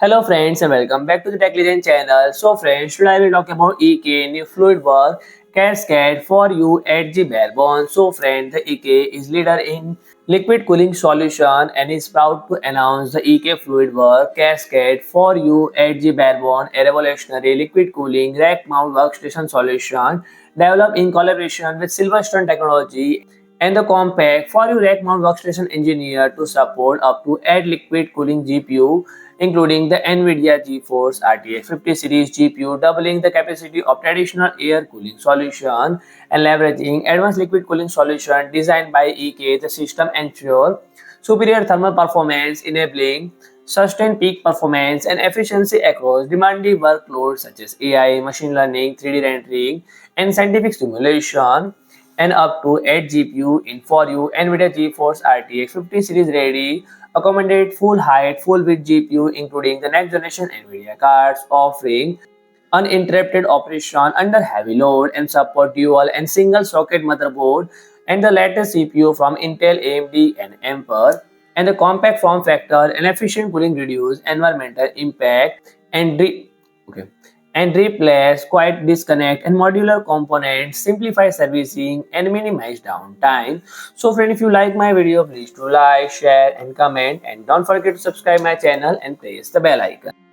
Hello friends and welcome back to the Tech Legend channel. So friends, today I will talk about EK new fluid work Cascade 4U8G Barebone. So friend, the EK is leader in liquid cooling solution and is proud to announce the EK fluid work Cascade 4U8G Barebone, a revolutionary liquid cooling rack mount workstation solution developed in collaboration with Silverstone Technology and the compact 4U rack mount workstation engineered to support up to 8 liquid cooling GPU including the NVIDIA GeForce RTX 50 series GPU, doubling the capacity of traditional air cooling solution and leveraging advanced liquid cooling solution designed by EK. The system ensures superior thermal performance, enabling sustained peak performance and efficiency across demanding workloads such as AI, machine learning, 3D rendering, and scientific simulation. And up to 8 GPU in 4U NVIDIA GeForce RTX 50 series ready accommodate full height, full width GPU including the next generation NVIDIA cards offering uninterrupted operation under heavy load and support dual and single socket motherboard and the latest CPU from Intel, AMD and Ampere and the compact form factor and efficient cooling reduce environmental impact and okay and replace quiet disconnect and modular components, simplify servicing and minimize downtime. So friend, if you like my video, please do like, share and comment and don't forget to subscribe my channel and press the bell icon.